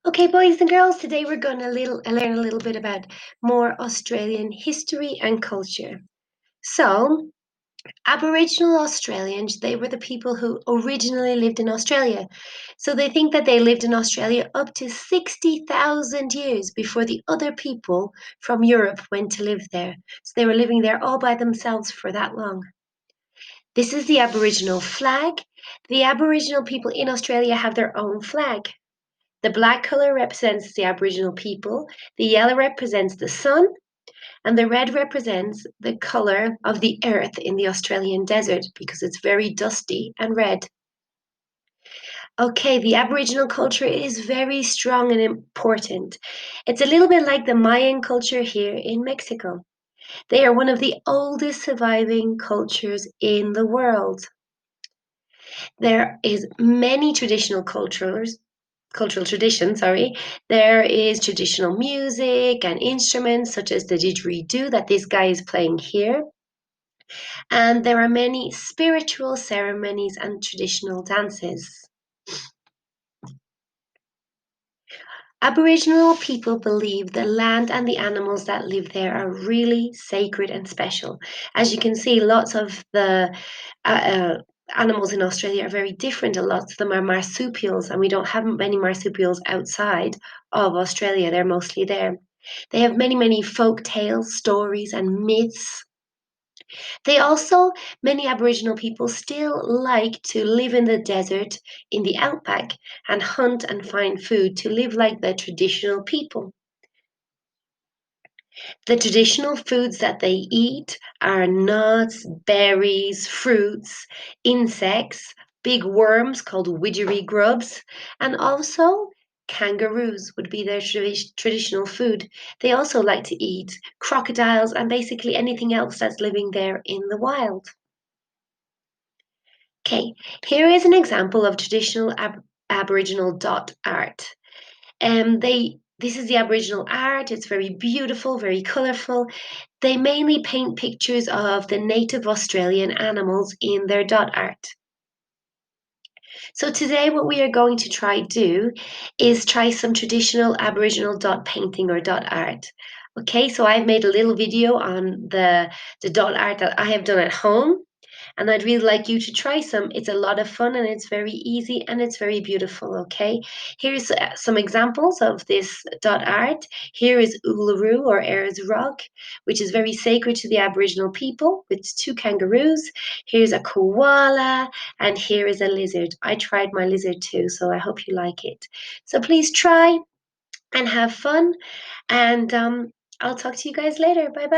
Okay, boys and girls, today we're going to learn a little bit about more Australian history and culture. So, Aboriginal Australians, they were the people who originally lived in Australia. So they think that they lived in Australia up to 60,000 years before the other people from Europe went to live there. So they were living there all by themselves for that long. This is the Aboriginal flag. The Aboriginal people in Australia have their own flag. The black color represents the Aboriginal people, the yellow represents the sun, and the red represents the color of the earth in the Australian desert because it's very dusty and red. Okay, the Aboriginal culture is very strong and important. It's a little bit like the Mayan culture here in Mexico. They are one of the oldest surviving cultures in the world. There is many cultural tradition, sorry. There is traditional music and instruments such as the didgeridoo that this guy is playing here. And there are many spiritual ceremonies and traditional dances. Aboriginal people believe the land and the animals that live there are really sacred and special. As you can see, lots of the animals in Australia are very different. A lot of them are marsupials, and we don't have many marsupials outside of Australia. They're mostly there. They have many, many folk tales, stories, and myths. They also, many Aboriginal people still like to live in the desert, in the outback, and hunt and find food to live like the traditional people. The traditional foods that they eat are nuts, berries, fruits, insects, big worms called widgery grubs, and also kangaroos would be their traditional food. They also like to eat crocodiles and basically anything else that's living there in the wild. Okay, here is an example of traditional Aboriginal dot art. This is the Aboriginal art. It's very beautiful, very colourful. They mainly paint pictures of the native Australian animals in their dot art. So today what we are going to try some traditional Aboriginal dot painting or dot art. Okay, so I've made a little video on the dot art that I have done at home. And I'd really like you to try some. It's a lot of fun and it's very easy and it's very beautiful, okay? Here's some examples of this dot art. Here is Uluru or Ayers Rock, which is very sacred to the Aboriginal people with two kangaroos. Here's a koala and here is a lizard. I tried my lizard too, so I hope you like it. So please try and have fun and I'll talk to you guys later. Bye bye.